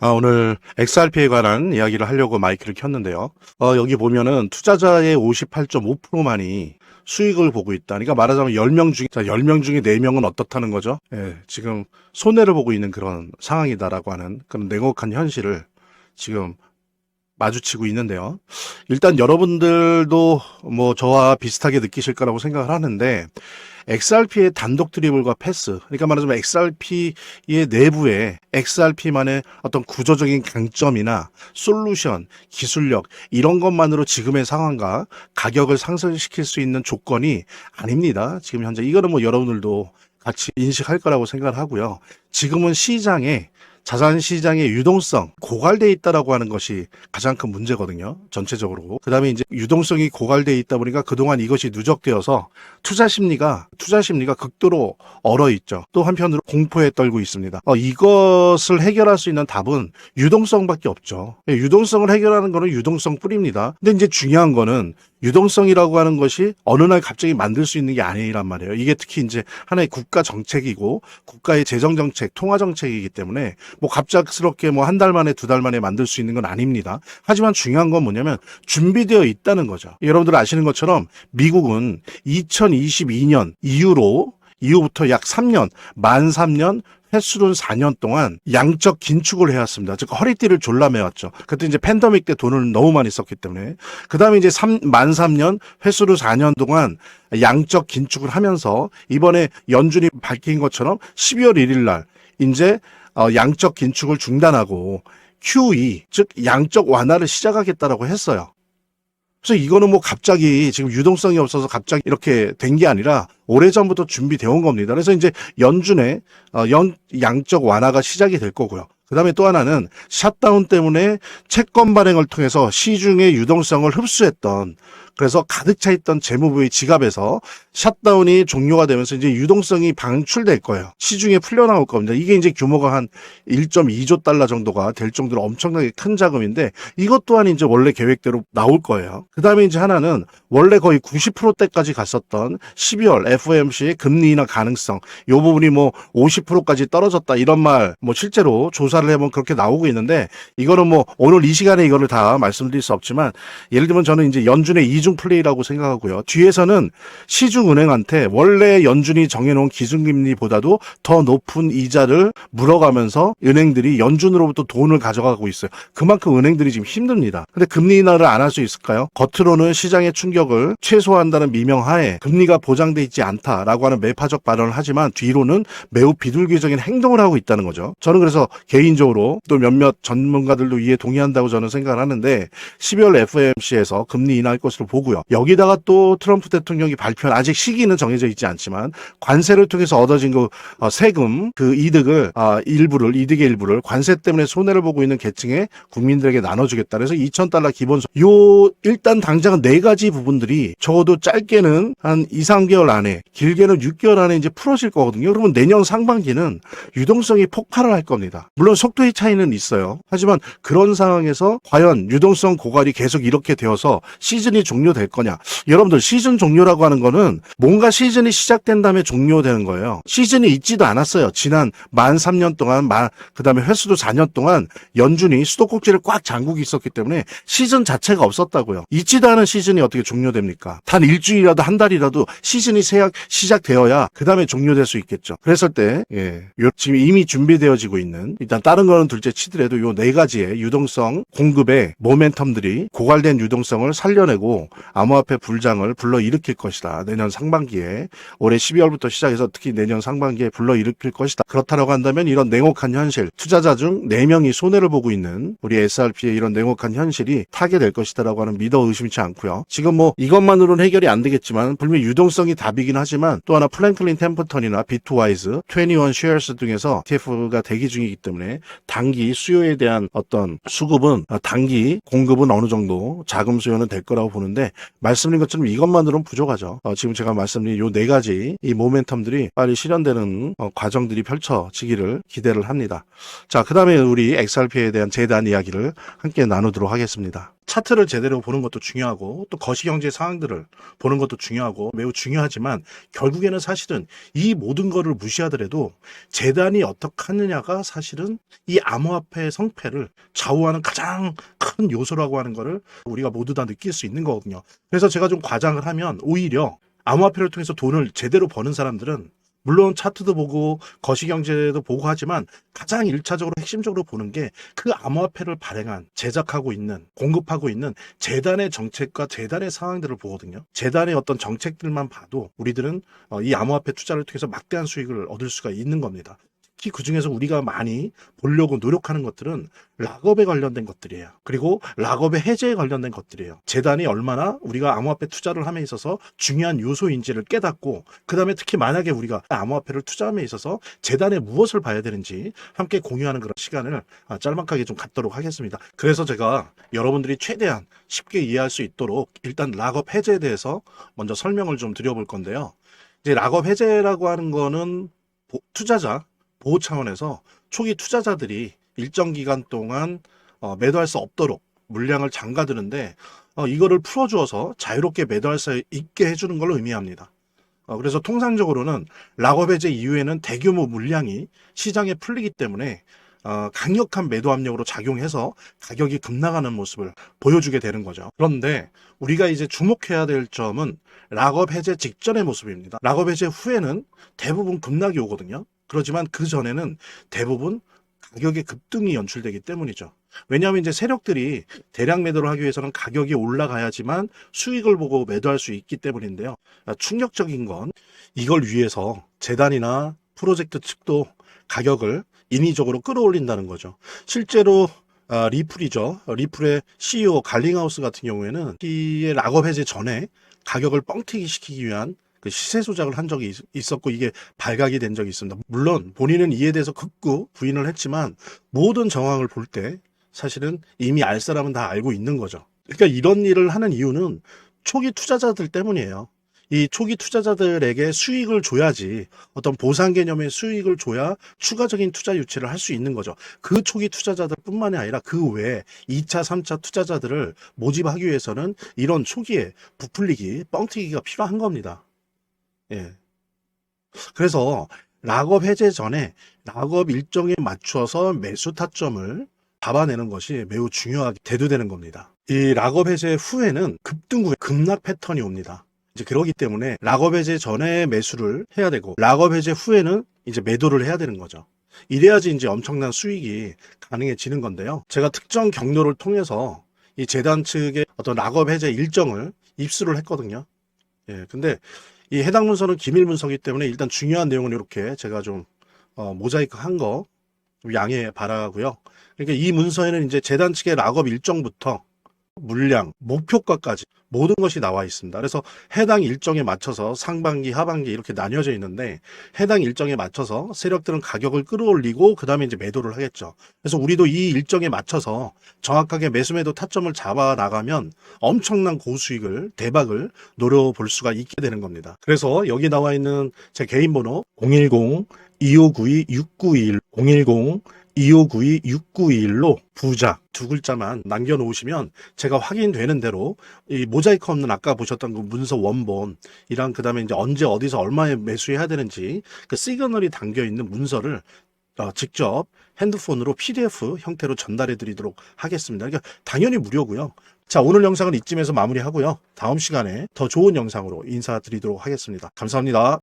오늘 XRP에 관한 이야기를 하려고 마이크를 켰는데요. 여기 보면은 투자자의 58.5%만이 수익을 보고 있다. 그러니까 말하자면 10명 중에, 10명 중에 4명은 어떻다는 거죠? 예, 지금 손해를 보고 있는 그런 상황이다라고 하는 그런 냉혹한 현실을 지금 마주치고 있는데요. 일단 여러분들도 뭐 저와 비슷하게 느끼실 거라고 생각을 하는데, XRP의 단독 드리블과 패스, 그러니까 말하자면 XRP의 내부에 XRP만의 어떤 구조적인 강점이나 솔루션, 기술력 이런 것만으로 지금의 상황과 가격을 상승시킬 수 있는 조건이 아닙니다. 지금 현재 이거는 뭐 여러분들도 같이 인식할 거라고 생각을 하고요. 지금은 자산 시장의 유동성, 고갈돼 있다라고 하는 것이 가장 큰 문제거든요. 전체적으로. 그 다음에 이제 유동성이 고갈돼 있다 보니까 그동안 이것이 누적되어서 투자 심리가 극도로 얼어 있죠. 또 한편으로 공포에 떨고 있습니다. 이것을 해결할 수 있는 답은 유동성밖에 없죠. 유동성을 해결하는 거는 유동성 뿌립니다. 근데 이제 중요한 거는 유동성이라고 하는 것이 어느 날 갑자기 만들 수 있는 게 아니란 말이에요. 이게 특히 이제 하나의 국가 정책이고 국가의 재정 정책, 통화 정책이기 때문에 뭐 갑작스럽게 뭐 한 달 만에 두 달 만에 만들 수 있는 건 아닙니다. 하지만 중요한 건 뭐냐면 준비되어 있다는 거죠. 여러분들 아시는 것처럼 미국은 2022년 이후부터 약 3년, 만 3년 횟수로는 4년 동안 양적 긴축을 해왔습니다. 즉 허리띠를 졸라매왔죠. 그때 이제 팬데믹 때 돈을 너무 많이 썼기 때문에. 그 다음에 이제 만 3년 횟수로 4년 동안 양적 긴축을 하면서 이번에 연준이 밝힌 것처럼 12월 1일 날 이제 양적 긴축을 중단하고 QE, 즉 양적 완화를 시작하겠다라고 했어요. 그래서 이거는 뭐 갑자기 지금 유동성이 없어서 갑자기 이렇게 된 게 아니라 오래전부터 준비되어 온 겁니다. 그래서 이제 연준의 양적 완화가 시작이 될 거고요. 그 다음에 또 하나는 샷다운 때문에 채권 발행을 통해서 시중의 유동성을 흡수했던, 그래서 가득 차 있던 재무부의 지갑에서 샷다운이 종료가 되면서 이제 유동성이 방출될 거예요. 시중에 풀려나올 겁니다. 이게 이제 규모가 한 1.2조 달러 정도가 될 정도로 엄청나게 큰 자금인데 이것 또한 이제 원래 계획대로 나올 거예요. 그 다음에 이제 하나는 원래 거의 90%대까지 갔었던 12월 FOMC의 금리 인하 가능성, 이 부분이 뭐 50%까지 떨어졌다 이런 말 뭐 실제로 조사를 해보면 그렇게 나오고 있는데, 이거는 뭐 오늘 이 시간에 이거를 다 말씀드릴 수 없지만 예를 들면 저는 이제 연준의 이중 플레이라고 생각하고요. 뒤에서는 시중은행한테 원래 연준이 정해놓은 기준금리보다도 더 높은 이자를 물어가면서 은행들이 연준으로부터 돈을 가져가고 있어요. 그만큼 은행들이 지금 힘듭니다. 근데 금리 인하를 안 할 수 있을까요? 겉으로는 시장의 충격을 최소화한다는 미명하에 금리가 보장돼 있지 않다라고 하는 매파적 발언을 하지만 뒤로는 매우 비둘기적인 행동을 하고 있다는 거죠. 저는 그래서 개인적으로 또 몇몇 전문가들도 이에 동의한다고 저는 생각을 하는데 12월 FOMC에서 금리 인하할 것으로 보고요. 여기다가 또 트럼프 대통령이 발표한, 아직 시기는 정해져 있지 않지만 관세를 통해서 얻어진 그 세금, 그 이득의 일부를 관세 때문에 손해를 보고 있는 계층의 국민들에게 나눠주겠다. 그래서 2,000달러 기본소득. 일단 당장은 4가지 부분들이 적어도 짧게는 한 2, 3개월 안에, 길게는 6개월 안에 이제 풀어질 거거든요. 그러면 내년 상반기는 유동성이 폭발을 할 겁니다. 물론 속도의 차이는 있어요. 하지만 그런 상황에서 과연 유동성 고갈이 계속 이렇게 되어서 시즌이 종료될 거냐. 여러분들, 시즌 종료라고 하는 거는 뭔가 시즌이 시작된 다음에 종료되는 거예요. 시즌이 있지도 않았어요. 지난 만 3년 동안, 그 다음에 횟수도 4년 동안 연준이 수도꼭지를 꽉 잠그고 있었기 때문에 시즌 자체가 없었다고요. 있지도 않은 시즌이 어떻게 종료됩니까? 단 일주일이라도 한 달이라도 시즌이 시작되어야 그 다음에 종료될 수 있겠죠. 그랬을 때 지금 이미 준비되어지고 있는, 일단 다른 거는 둘째 치더라도 요 4가지의 유동성 공급의 모멘텀들이 고갈된 유동성을 살려내고 암호화폐 불장을 불러일으킬 것이다. 내년 상반기에, 올해 12월부터 시작해서 특히 내년 상반기에 불러일으킬 것이다. 그렇다라고 한다면 이런 냉혹한 현실, 투자자 중 4명이 손해를 보고 있는 우리 SRP의 이런 냉혹한 현실이 타개될 것이다라고 하는 믿어 의심치 않고요. 지금 뭐 이것만으로는 해결이 안 되겠지만 분명히 유동성이 답이긴 하지만 또 하나 플랭클린 템플턴이나 비트와이즈, 21 쉐어스 등에서 ETF가 대기 중이기 때문에 단기 수요에 대한 어떤 수급은, 단기 공급은 어느 정도 자금 수요는 될 거라고 보는데, 말씀드린 것처럼 이것만으로는 부족하죠. 지금 제가 말씀드린 요 4가지 이 모멘텀들이 빨리 실현되는 과정들이 펼쳐지기를 기대를 합니다. 자, 그 다음에 우리 XRP에 대한 재단 이야기를 함께 나누도록 하겠습니다. 차트를 제대로 보는 것도 중요하고 또 거시경제 상황들을 보는 것도 중요하고 매우 중요하지만 결국에는 사실은 이 모든 거를 무시하더라도 재단이 어떻게 하느냐가 사실은 이 암호화폐의 성패를 좌우하는 가장 큰 요소라고 하는 거를 우리가 모두 다 느낄 수 있는 거거든요. 그래서 제가 좀 과장을 하면 오히려 암호화폐를 통해서 돈을 제대로 버는 사람들은 물론 차트도 보고 거시경제도 보고 하지만 가장 1차적으로 핵심적으로 보는 게 그 암호화폐를 발행한 제작하고 있는 공급하고 있는 재단의 정책과 재단의 상황들을 보거든요. 재단의 어떤 정책들만 봐도 우리들은 이 암호화폐 투자를 통해서 막대한 수익을 얻을 수가 있는 겁니다. 특히 그중에서 우리가 많이 보려고 노력하는 것들은 락업에 관련된 것들이에요. 그리고 락업의 해제에 관련된 것들이에요. 재단이 얼마나 우리가 암호화폐 투자를 함에 있어서 중요한 요소인지를 깨닫고 그 다음에 특히 만약에 우리가 암호화폐를 투자함에 있어서 재단에 무엇을 봐야 되는지 함께 공유하는 그런 시간을 짤막하게 좀 갖도록 하겠습니다. 그래서 제가 여러분들이 최대한 쉽게 이해할 수 있도록 일단 락업 해제에 대해서 먼저 설명을 좀 드려볼 건데요. 이제 락업 해제라고 하는 거는 투자자 보호 차원에서 초기 투자자들이 일정 기간 동안 매도할 수 없도록 물량을 잠가두는데 이거를 풀어주어서 자유롭게 매도할 수 있게 해주는 걸 의미합니다. 그래서 통상적으로는 락업 해제 이후에는 대규모 물량이 시장에 풀리기 때문에 강력한 매도 압력으로 작용해서 가격이 급락하는 모습을 보여주게 되는 거죠. 그런데 우리가 이제 주목해야 될 점은 락업 해제 직전의 모습입니다. 락업 해제 후에는 대부분 급락이 오거든요. 그렇지만 그 전에는 대부분 가격의 급등이 연출되기 때문이죠. 왜냐하면 이제 세력들이 대량 매도를 하기 위해서는 가격이 올라가야지만 수익을 보고 매도할 수 있기 때문인데요. 충격적인 건 이걸 위해서 재단이나 프로젝트 측도 가격을 인위적으로 끌어올린다는 거죠. 실제로 리플이죠. 리플의 CEO 갈링하우스 같은 경우에는 이 락업 해제 전에 가격을 뻥튀기 시키기 위한 그 시세 조작을 한 적이 있었고 이게 발각이 된 적이 있습니다. 물론 본인은 이에 대해서 극구 부인을 했지만 모든 정황을 볼 때 사실은 이미 알 사람은 다 알고 있는 거죠. 그러니까 이런 일을 하는 이유는 초기 투자자들 때문이에요. 이 초기 투자자들에게 수익을 줘야지 어떤 보상 개념의 수익을 줘야 추가적인 투자 유치를 할 수 있는 거죠. 그 초기 투자자들 뿐만이 아니라 그 외에 2차, 3차 투자자들을 모집하기 위해서는 이런 초기에 부풀리기, 뻥튀기가 필요한 겁니다. 예. 그래서 락업 해제 전에 락업 일정에 맞춰서 매수 타점을 잡아내는 것이 매우 중요하게 대두되는 겁니다. 이 락업 해제 후에는 급등 후에 급락 패턴이 옵니다. 이제 그러기 때문에 락업 해제 전에 매수를 해야 되고 락업 해제 후에는 이제 매도를 해야 되는 거죠. 이래야지 이제 엄청난 수익이 가능해지는 건데요. 제가 특정 경로를 통해서 이 재단 측의 어떤 락업 해제 일정을 입수를 했거든요. 예, 근데 이 해당 문서는 기밀 문서이기 때문에 일단 중요한 내용은 이렇게 제가 좀 모자이크 한 거 양해 바라고요. 그러니까 이 문서에는 이제 재단 측의 락업 일정부터 물량, 목표가까지 모든 것이 나와 있습니다. 그래서 해당 일정에 맞춰서 상반기, 하반기 이렇게 나뉘어져 있는데 해당 일정에 맞춰서 세력들은 가격을 끌어올리고 그 다음에 이제 매도를 하겠죠. 그래서 우리도 이 일정에 맞춰서 정확하게 매수 매도 타점을 잡아 나가면 엄청난 고수익을 대박을 노려볼 수가 있게 되는 겁니다. 그래서 여기 나와 있는 제 개인 번호 010-2592-6921 010-2592-6921로 부자 두 글자만 남겨놓으시면 제가 확인되는 대로 이 모자이크 없는 아까 보셨던 그 문서 원본이랑 그 다음에 이제 언제 어디서 얼마에 매수해야 되는지 그 시그널이 담겨 있는 문서를 직접 핸드폰으로 PDF 형태로 전달해 드리도록 하겠습니다. 그러니까 당연히 무료고요. 자, 오늘 영상은 이쯤에서 마무리하고요. 다음 시간에 더 좋은 영상으로 인사드리도록 하겠습니다. 감사합니다.